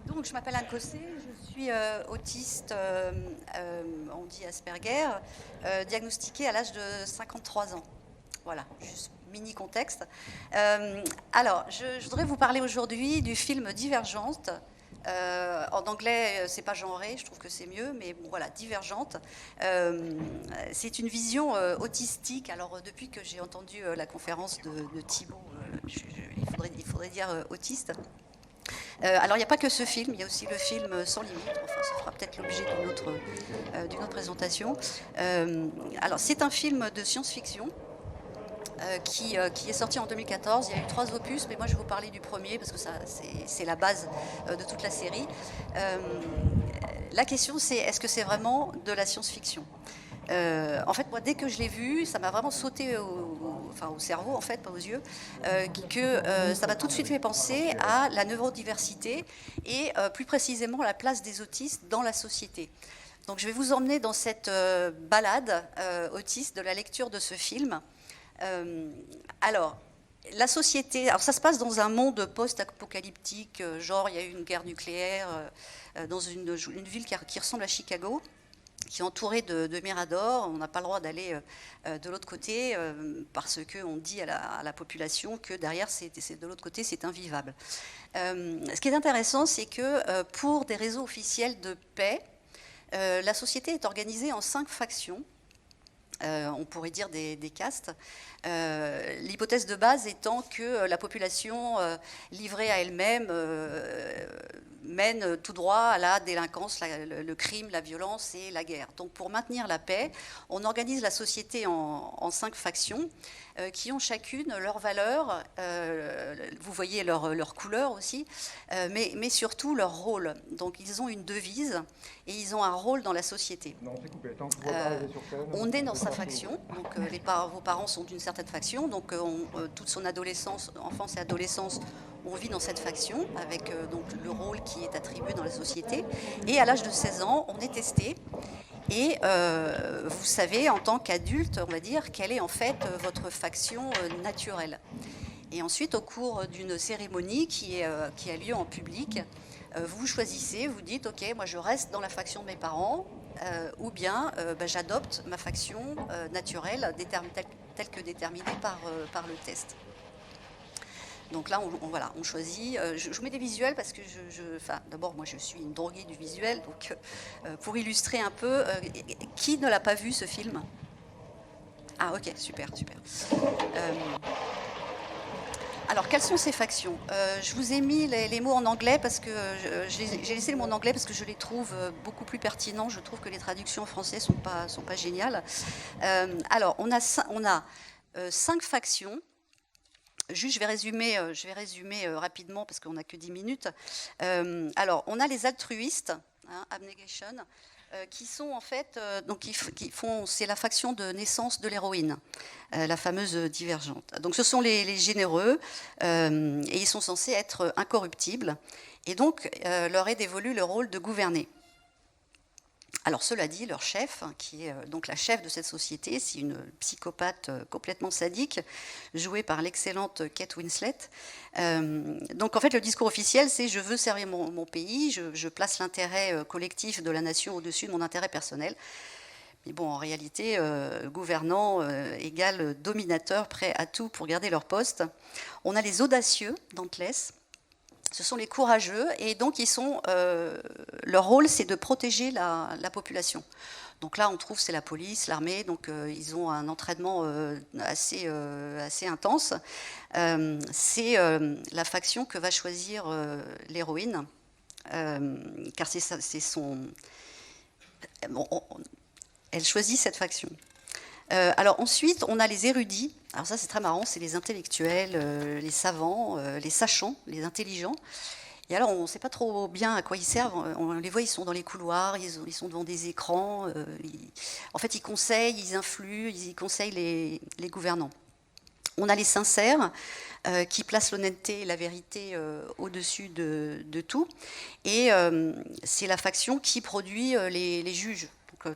Donc, je m'appelle Anne Cossé, je suis autiste, on dit Asperger, diagnostiquée à l'âge de 53 ans. Voilà, juste mini contexte. Alors, je voudrais vous parler aujourd'hui du film Divergente. En anglais, c'est pas genré, je trouve que c'est mieux, mais bon, voilà, Divergente. C'est une vision autistique. Alors, depuis que j'ai entendu la conférence de Thibaut, il faudrait dire autiste. Alors, il n'y a pas que ce film, il y a aussi le film Sans limite. Enfin, ça fera peut-être l'objet d'une autre présentation. Alors, c'est un film de science-fiction qui est sorti en 2014. Il y a eu 3 opus, mais moi je vais vous parler du premier parce que c'est la base de toute la série. Euh, la question, c'est est-ce que c'est vraiment de la science-fiction? En fait, moi, dès que je l'ai vu, ça m'a vraiment sauté au cerveau, en fait, pas aux yeux, ça m'a tout de suite fait penser à la neurodiversité et plus précisément à la place des autistes dans la société. Donc, je vais vous emmener dans cette balade autiste de la lecture de ce film. Euh, alors, la société, alors ça se passe dans un monde post-apocalyptique, genre il y a eu une guerre nucléaire dans une ville qui ressemble à Chicago, qui est entourée de miradors. On n'a pas le droit d'aller de l'autre côté parce qu'on dit à la population que derrière, de l'autre côté, c'est invivable. Ce qui est intéressant, c'est que pour des réseaux officiels de paix, la société est organisée en 5 factions. On pourrait dire des castes. L'hypothèse de base étant que la population livrée à elle-même mène tout droit à la délinquance, le crime, la violence et la guerre. Donc pour maintenir la paix, on organise la société en 5 factions qui ont chacune leurs valeurs, vous voyez leur couleur aussi, mais surtout leur rôle. Donc ils ont une devise et ils ont un rôle dans la société. Non, c'est coupé. Tant que je vois pas arriver sur scène, On est dans sa faction, donc vos parents sont d'une certaine faction, donc toute son adolescence, enfance et adolescence, on vit dans cette faction avec donc le rôle qui est attribué dans la société. Et à l'âge de 16 ans, on est testé. Et vous savez, en tant qu'adulte, on va dire, quelle est en fait votre faction naturelle. Et ensuite, au cours d'une cérémonie qui a lieu en public, vous choisissez, vous dites, ok, moi je reste dans la faction de mes parents, ou bien j'adopte ma faction naturelle telle que déterminée par le test. Donc là, voilà, on choisit. Je vous mets des visuels parce que d'abord, moi, je suis une droguée du visuel. Donc, pour illustrer un peu, qui ne l'a pas vu ce film? Ah, ok, super, super. Alors, quelles sont ces factions? Je vous ai mis les mots en anglais parce que j'ai laissé les mots en anglais parce que je les trouve beaucoup plus pertinents. Je trouve que les traductions en français sont pas géniales. Alors, on a 5 factions. Juste, je vais résumer rapidement parce qu'on n'a que 10 minutes. Alors, on a les altruistes, abnegation, qui sont en fait, c'est la faction de naissance de l'héroïne, la fameuse divergente. Donc, ce sont les généreux et ils sont censés être incorruptibles. Et donc, leur est dévolu le rôle de gouverner. Alors cela dit, leur chef, qui est donc la chef de cette société, c'est une psychopathe complètement sadique, jouée par l'excellente Kate Winslet. Donc en fait, le discours officiel, c'est je veux servir mon pays, je place l'intérêt collectif de la nation au-dessus de mon intérêt personnel. Mais bon, en réalité, gouvernant égale dominateur, prêt à tout pour garder leur poste. On a les audacieux, Dauntless. Ce sont les courageux et donc leur rôle c'est de protéger la population. Donc là on trouve c'est la police, l'armée, donc ils ont un entraînement assez intense. C'est la faction que va choisir l'héroïne, car c'est son... Bon, elle choisit cette faction. Alors ensuite, on a les érudits. Alors ça, c'est très marrant, c'est les intellectuels, les savants, les sachants, les intelligents. Et alors, on ne sait pas trop bien à quoi ils servent. On les voit, ils sont dans les couloirs, ils sont devant des écrans. En fait, ils conseillent, ils influent, ils conseillent les gouvernants. On a les sincères qui placent l'honnêteté et la vérité au-dessus de tout. Et c'est la faction qui produit les juges. Donc,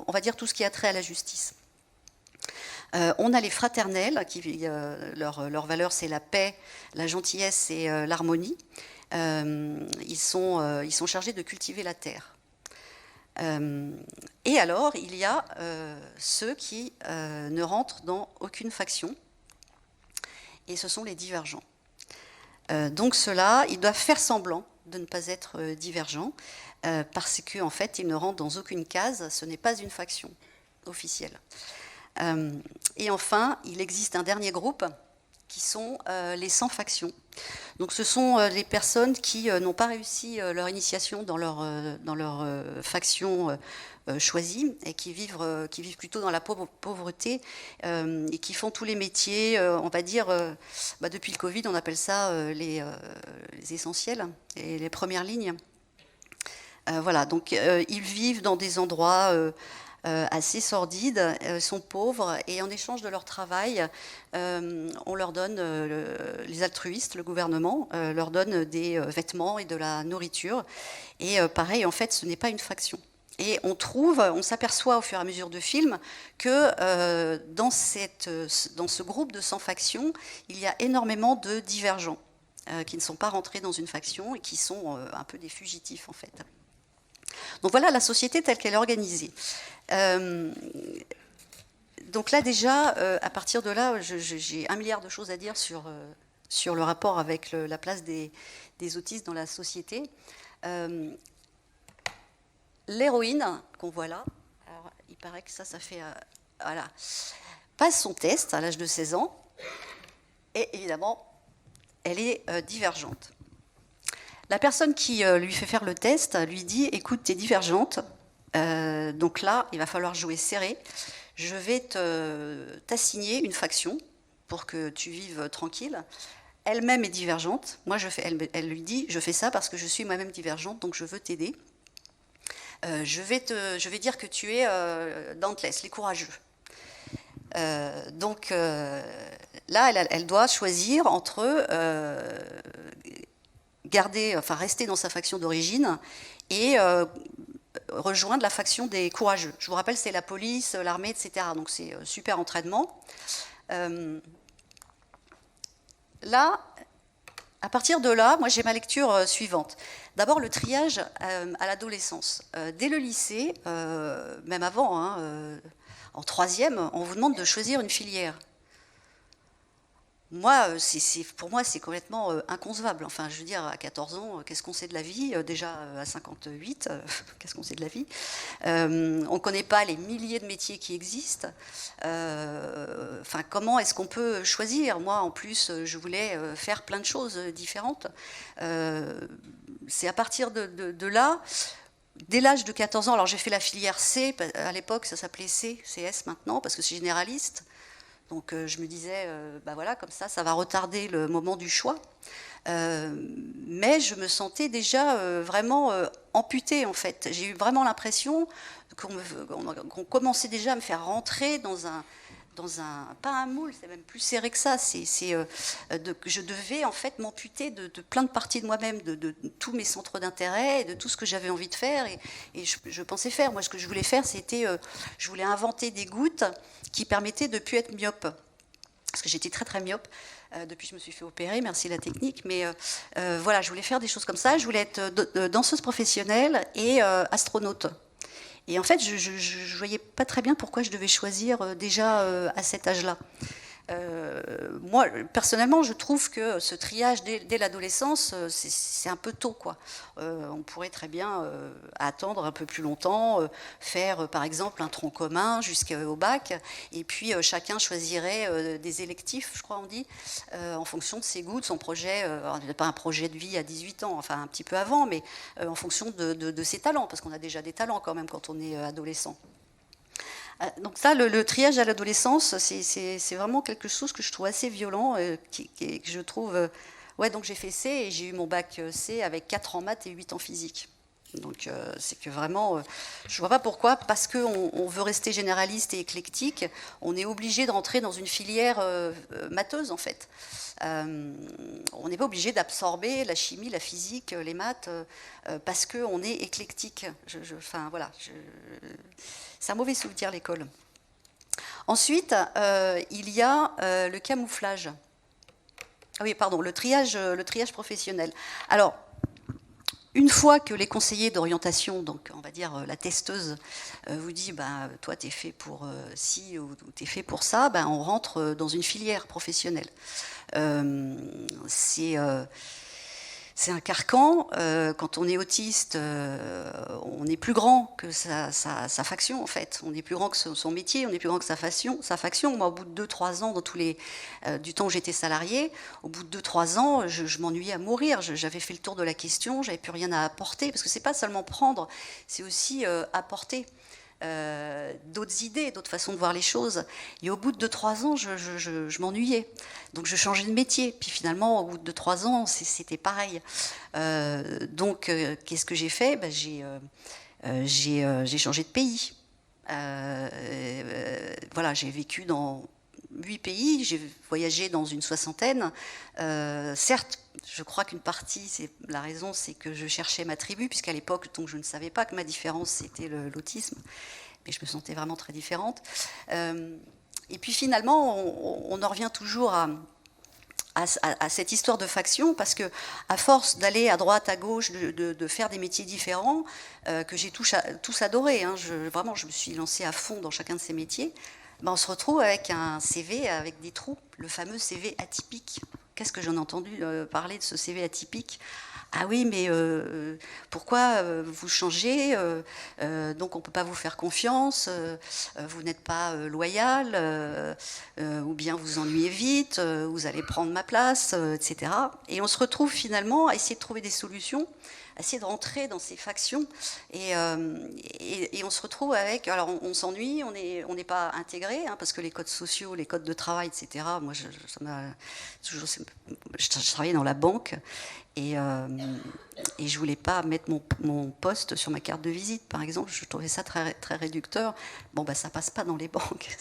on va dire tout ce qui a trait à la justice. On a les fraternels, leur valeur c'est la paix, la gentillesse et l'harmonie. Ils sont chargés de cultiver la terre. Et alors, il y a ceux qui ne rentrent dans aucune faction, et ce sont les divergents. Donc ceux-là, ils doivent faire semblant de ne pas être divergents, parce qu'en fait, ils ne rentrent dans aucune case, ce n'est pas une faction officielle. Et enfin, il existe un dernier groupe, qui sont les sans faction. Donc ce sont les personnes qui n'ont pas réussi leur initiation dans leur faction choisie et qui vivent plutôt dans la pauvreté et qui font tous les métiers, on va dire, depuis le Covid, on appelle ça les essentiels et les premières lignes. Voilà, donc ils vivent dans des endroits assez sordides, sont pauvres, et en échange de leur travail, on leur donne, les altruistes, le gouvernement, leur donne des vêtements et de la nourriture. Et pareil, en fait, ce n'est pas une faction. Et on s'aperçoit au fur et à mesure du film que dans ce groupe de 100 factions, il y a énormément de divergents qui ne sont pas rentrés dans une faction et qui sont un peu des fugitifs, en fait. Donc voilà la société telle qu'elle est organisée. Donc là déjà, à partir de là, j'ai 1 milliard de choses à dire sur le rapport avec la place des autistes dans la société. L'héroïne qu'on voit là, alors, il paraît que ça fait... voilà, passe son test à l'âge de 16 ans, et évidemment, elle est divergente. La personne qui lui fait faire le test lui dit « Écoute, tu es divergente, donc là, il va falloir jouer serré. Je vais t'assigner une faction pour que tu vives tranquille. » Elle-même est divergente. Moi, elle lui dit « Je fais ça parce que je suis moi-même divergente, donc je veux t'aider. Je vais dire que tu es dauntless, les courageux. » Donc là, elle doit choisir entre... rester dans sa faction d'origine et rejoindre la faction des courageux. Je vous rappelle, c'est la police, l'armée, etc. Donc c'est super entraînement. Là, à partir de là, moi j'ai ma lecture suivante. D'abord le triage à l'adolescence. Dès le lycée, même avant, en 3e, on vous demande de choisir une filière. Moi, pour moi, c'est complètement inconcevable. Enfin, je veux dire, à 14 ans, qu'est-ce qu'on sait de la vie? Déjà, à 58, qu'est-ce qu'on sait de la vie? On ne connaît pas les milliers de métiers qui existent. Enfin, comment est-ce qu'on peut choisir? Moi, en plus, je voulais faire plein de choses différentes. C'est à partir de là, dès l'âge de 14 ans, alors j'ai fait la filière C, à l'époque, ça s'appelait CS maintenant, parce que c'est généraliste. Donc je me disais, voilà, comme ça va retarder le moment du choix. Mais je me sentais déjà vraiment amputée, en fait. J'ai eu vraiment l'impression qu'on commençait déjà à me faire rentrer dans un pas un moule, c'est même plus serré que ça. Je devais en fait m'amputer de plein de parties de moi-même, de tous mes centres d'intérêt, de tout ce que j'avais envie de faire. Et je pensais faire. Moi, ce que je voulais faire, c'était, je voulais inventer des gouttes qui permettaient de ne plus être myope. Parce que j'étais très très myope. Depuis, je me suis fait opérer, merci la technique. Mais voilà, je voulais faire des choses comme ça. Je voulais être danseuse professionnelle et astronaute. Et en fait, je ne voyais pas très bien pourquoi je devais choisir déjà à cet âge-là. Moi, personnellement, je trouve que ce triage dès l'adolescence, c'est un peu tôt, quoi. On pourrait très bien attendre un peu plus longtemps, faire par exemple un tronc commun jusqu'au bac, et puis chacun choisirait des électifs, je crois on dit, en fonction de ses goûts, de son projet. Alors, pas un projet de vie à 18 ans, enfin un petit peu avant, mais en fonction de ses talents, parce qu'on a déjà des talents quand même quand on est adolescent. Donc ça, le triage à l'adolescence, c'est vraiment quelque chose que je trouve assez violent, que je trouve... ouais, donc j'ai fait C et j'ai eu mon bac C avec 4 en maths et 8 en physique. Donc c'est que vraiment, je ne vois pas pourquoi, parce qu'on veut rester généraliste et éclectique, on est obligé de rentrer dans une filière matheuse en fait. On n'est pas obligé d'absorber la chimie, la physique, les maths, parce qu'on est éclectique. Enfin voilà, c'est un mauvais souvenir l'école. Ensuite, il y a le camouflage. Ah oui, pardon, le triage professionnel. Alors, une fois que les conseillers d'orientation, donc on va dire la testeuse, vous dit bah, toi tu es fait pour ci ou tu es fait pour ça, bah, on rentre dans une filière professionnelle. C'est un carcan. Quand on est autiste, on est plus grand que sa faction, en fait. On est plus grand que son métier, on est plus grand que sa faction. Moi, au bout de 2-3 ans, du temps où j'étais salariée, au bout de 2-3 ans, je m'ennuyais à mourir. J'avais fait le tour de la question, j'avais plus rien à apporter, parce que c'est pas seulement prendre, c'est aussi apporter. D'autres idées, d'autres façons de voir les choses. Et au bout de 2-3 ans, je m'ennuyais. Donc je changeais de métier. Puis finalement, au bout de 2-3 ans, c'était pareil. Donc qu'est-ce que j'ai fait? Ben, j'ai changé de pays. Voilà, j'ai vécu dans 8 pays, j'ai voyagé dans une 60aine. Certes, je crois qu'une partie, la raison, c'est que je cherchais ma tribu, puisqu'à l'époque, donc, je ne savais pas que ma différence, c'était l'autisme. Mais je me sentais vraiment très différente. Et puis finalement, on en revient toujours à cette histoire de faction, parce que à force d'aller à droite, à gauche, de faire des métiers différents, que j'ai tous adoré, hein, vraiment, je me suis lancée à fond dans chacun de ces métiers. Ben, on se retrouve avec un CV avec des trous, le fameux CV atypique. Qu'est-ce que j'en ai entendu parler de ce CV atypique? Ah oui, mais pourquoi vous changez? Donc on ne peut pas vous faire confiance, vous n'êtes pas loyal, ou bien vous ennuyez vite, vous allez prendre ma place, etc. Et on se retrouve finalement à essayer de trouver des solutions, à essayer de rentrer dans ces factions, et on se retrouve avec... Alors on s'ennuie, on n'est pas intégré, hein, parce que les codes sociaux, les codes de travail, etc. Moi, je travaillais dans la banque, et je voulais pas mettre mon poste sur ma carte de visite, par exemple. Je trouvais ça très, très réducteur. Bon, bah, ça passe pas dans les banques.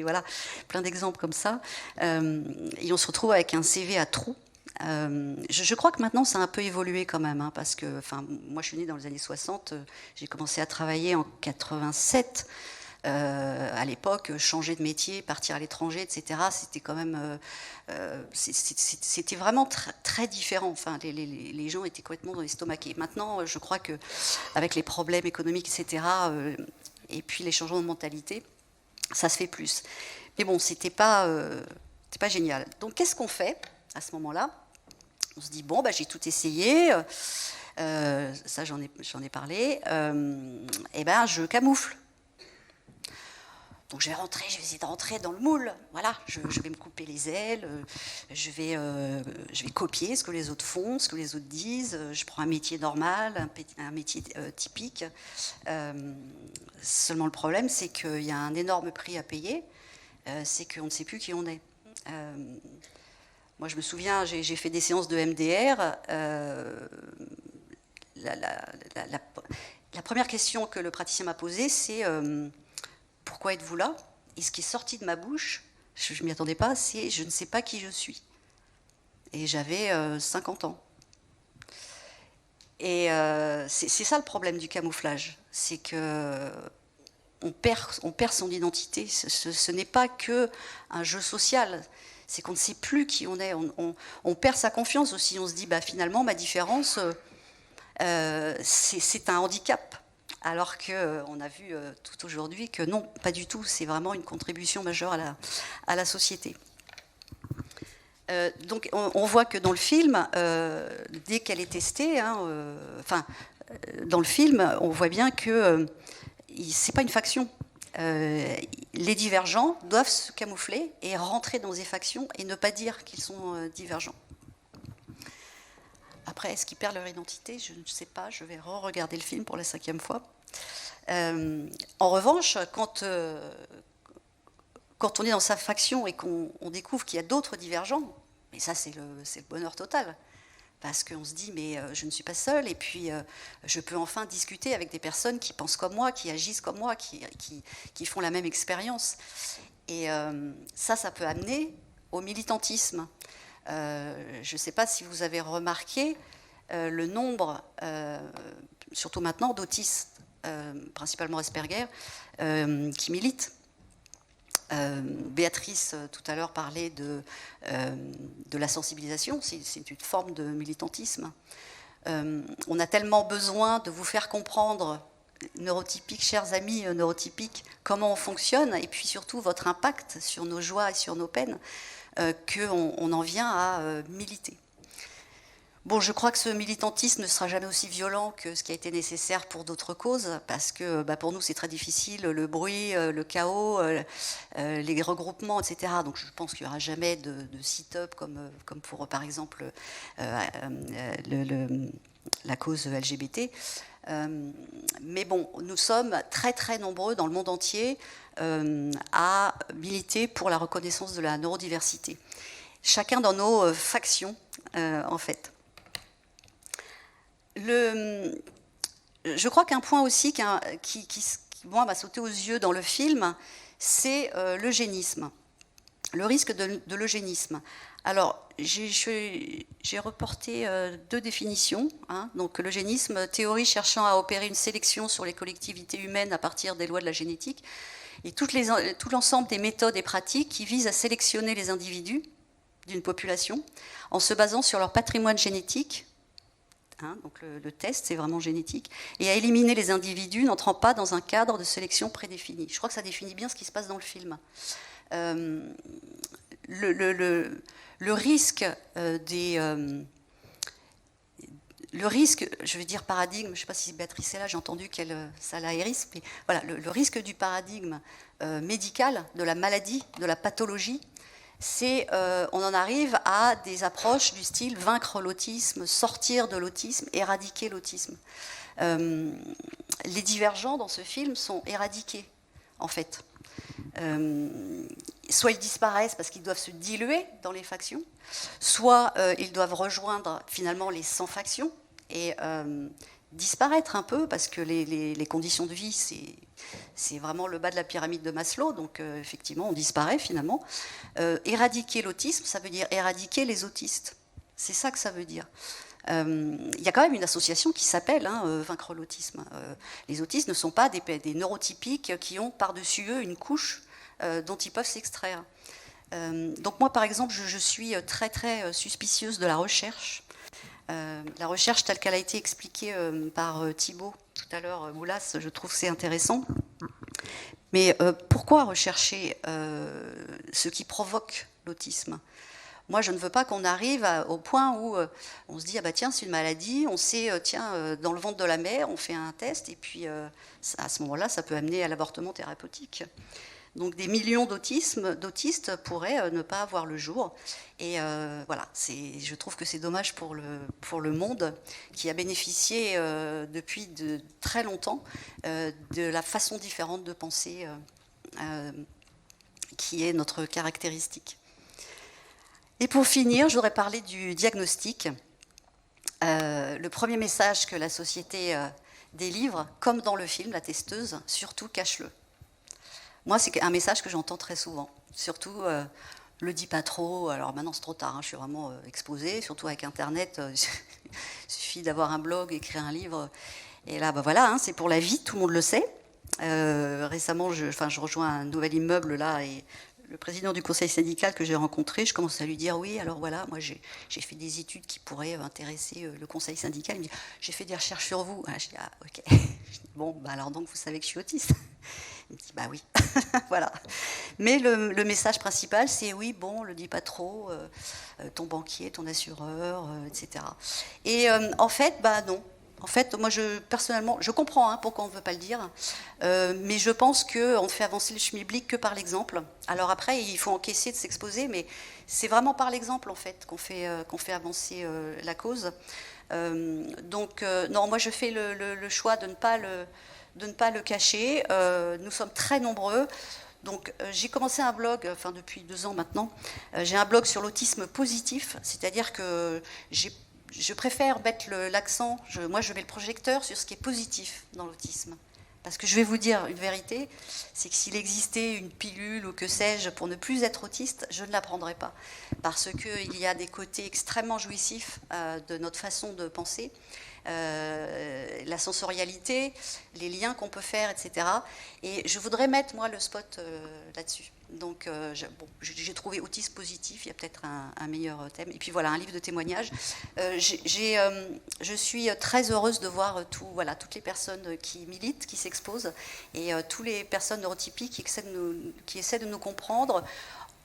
Voilà, plein d'exemples comme ça. Et on se retrouve avec un CV à trous. Je crois que maintenant, ça a un peu évolué quand même, hein, parce que, moi, je suis née dans les années 60. J'ai commencé à travailler en 87. À l'époque, changer de métier, partir à l'étranger, etc., c'était quand même, c'était vraiment très différent. Enfin, les gens étaient complètement estomaqués. Maintenant, je crois que avec les problèmes économiques, etc., et puis les changements de mentalité, ça se fait plus. Mais bon, c'était pas génial. Donc, qu'est-ce qu'on fait à ce moment-là? On se dit bon, bah, j'ai tout essayé. Ça, j'en ai parlé. Et ben, je camoufle. Donc je vais essayer de rentrer dans le moule. Voilà, je vais me couper les ailes, je vais copier ce que les autres font, ce que les autres disent. Je prends un métier normal, un métier typique. Seulement le problème, c'est qu'il y a un énorme prix à payer. C'est qu'on ne sait plus qui on est. Moi, je me souviens, j'ai fait des séances de MDR. La première question que le praticien m'a posée, c'est pourquoi êtes-vous là? Et ce qui est sorti de ma bouche, je ne m'y attendais pas, c'est je ne sais pas qui je suis. Et j'avais 50 ans. Et c'est ça le problème du camouflage, c'est que on perd son identité. Ce n'est pas que un jeu social, c'est qu'on ne sait plus qui on est. On perd sa confiance aussi. On se dit bah finalement ma différence, c'est un handicap. Alors qu'on a vu tout aujourd'hui que non, pas du tout, c'est vraiment une contribution majeure à la société. Donc on voit que dans le film, dès qu'elle est testée, hein, dans le film, on voit bien que c'est pas une faction. Les divergents doivent se camoufler et rentrer dans des factions et ne pas dire qu'ils sont divergents. Après, est-ce qu'ils perdent leur identité? Je ne sais pas, je vais re-regarder le film pour la 5e fois. En revanche, quand on est dans sa faction et qu'on découvre qu'il y a d'autres divergents, mais ça c'est le bonheur total. Parce qu'on se dit, mais je ne suis pas seule, et puis je peux enfin discuter avec des personnes qui pensent comme moi, qui agissent comme moi, qui font la même expérience. Et ça peut amener au militantisme. Je ne sais pas si vous avez remarqué le nombre, surtout maintenant, d'autistes, principalement Asperger, qui militent. Béatrice, tout à l'heure, parlait de la sensibilisation. C'est une forme de militantisme. On a tellement besoin de vous faire comprendre, neurotypiques, chers amis neurotypiques, comment on fonctionne, et puis surtout votre impact sur nos joies et sur nos peines, qu'on en vient à militer. Bon, je crois que ce militantisme ne sera jamais aussi violent que ce qui a été nécessaire pour d'autres causes, parce que pour nous c'est très difficile, le bruit, le chaos, les regroupements, etc. Donc je pense qu'il n'y aura jamais de sit-up comme pour par exemple la cause LGBT. Mais bon, nous sommes très très nombreux dans le monde entier à militer pour la reconnaissance de la neurodiversité. Chacun dans nos factions, en fait. Je crois qu'un point aussi qui moi, m'a sauté aux yeux dans le film, c'est l'eugénisme, le risque de l'eugénisme. Alors, j'ai reporté 2 définitions. Donc, l'eugénisme, théorie cherchant à opérer une sélection sur les collectivités humaines à partir des lois de la génétique, et tout l'ensemble des méthodes et pratiques qui visent à sélectionner les individus d'une population en se basant sur leur patrimoine génétique. Donc le test, c'est vraiment génétique, et à éliminer les individus n'entrant pas dans un cadre de sélection prédéfini. Je crois que ça définit bien ce qui se passe dans le film. Le risque le risque, je vais dire paradigme, je ne sais pas si Béatrice est là, j'ai entendu qu'elle ça la hérisse, mais voilà, le risque du paradigme médical, de la maladie, de la pathologie, c'est on en arrive à des approches du style vaincre l'autisme, sortir de l'autisme, éradiquer l'autisme. Les divergents dans ce film sont éradiqués, en fait. Soit ils disparaissent parce qu'ils doivent se diluer dans les factions, soit ils doivent rejoindre finalement les sans factions et disparaître un peu parce que les conditions de vie, c'est vraiment le bas de la pyramide de Maslow, donc effectivement on disparaît finalement. Éradiquer l'autisme, ça veut dire éradiquer les autistes. C'est ça que ça veut dire. Il y a quand même une association qui s'appelle Vaincre l'autisme. Les autistes ne sont pas des neurotypiques qui ont par-dessus eux une couche dont ils peuvent s'extraire. Donc moi, par exemple, je suis très très suspicieuse de la recherche. La recherche telle qu'elle a été expliquée par Thibaut tout à l'heure, Moulas, je trouve que c'est intéressant. Mais pourquoi rechercher ce qui provoque l'autisme ? Moi, je ne veux pas qu'on arrive au point où on se dit « ah bah tiens, c'est une maladie, on sait, dans le ventre de la mère, on fait un test, et puis à ce moment-là, ça peut amener à l'avortement thérapeutique ». Donc des millions d'autistes pourraient ne pas avoir le jour. Et voilà, je trouve que c'est dommage pour le monde qui a bénéficié depuis de très longtemps de la façon différente de penser qui est notre caractéristique. Et pour finir, je voudrais parler du diagnostic. Le premier message que la société délivre, comme dans le film, La Testeuse, surtout cache-le. Moi, c'est un message que j'entends très souvent. Surtout, le dis pas trop. Alors maintenant, c'est trop tard, je suis vraiment exposée, surtout avec Internet. Il suffit d'avoir un blog, écrire un livre. Et là, voilà, c'est pour la vie, tout le monde le sait. Récemment, je rejoins un nouvel immeuble, là, et le président du conseil syndical que j'ai rencontré, je commence à lui dire « oui, alors voilà, moi j'ai fait des études qui pourraient intéresser le conseil syndical ». Il me dit « j'ai fait des recherches sur vous ». Je dis « ah, ok ». Bon, alors donc vous savez que je suis autiste. Il me dit « bah oui ». Voilà. Mais le message principal, c'est « oui, bon, le dis pas trop, ton banquier, ton assureur, etc. » Et en fait, non. En fait, moi, personnellement, je comprends pourquoi on ne veut pas le dire, mais je pense qu'on ne fait avancer le schmilblick que par l'exemple. Alors après, il faut encaisser de s'exposer, mais c'est vraiment par l'exemple, en fait, qu'on fait avancer la cause. Donc, non, moi, je fais le choix de ne pas le cacher. Nous sommes très nombreux. Donc, j'ai commencé un blog, depuis 2 ans maintenant, j'ai un blog sur l'autisme positif, c'est-à-dire que je préfère mettre l'accent, moi je mets le projecteur sur ce qui est positif dans l'autisme. Parce que je vais vous dire une vérité, c'est que s'il existait une pilule ou que sais-je pour ne plus être autiste, je ne la prendrais pas. Parce qu'il y a des côtés extrêmement jouissifs de notre façon de penser la sensorialité, les liens qu'on peut faire, etc. Et je voudrais mettre, moi, le spot là-dessus. Donc, j'ai trouvé autisme positif, il y a peut-être un meilleur thème. Et puis voilà, un livre de témoignages. Je suis très heureuse de voir toutes les personnes qui militent, qui s'exposent, et toutes les personnes neurotypiques qui essaient de nous comprendre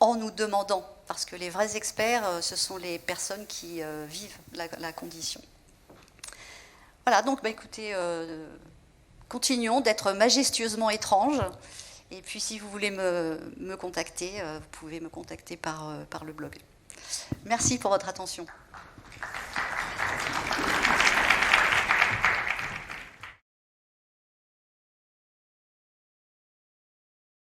en nous demandant, parce que les vrais experts, ce sont les personnes qui vivent la condition. Voilà, donc écoutez, continuons d'être majestueusement étranges. Et puis si vous voulez me contacter, vous pouvez me contacter par le blog. Merci pour votre attention.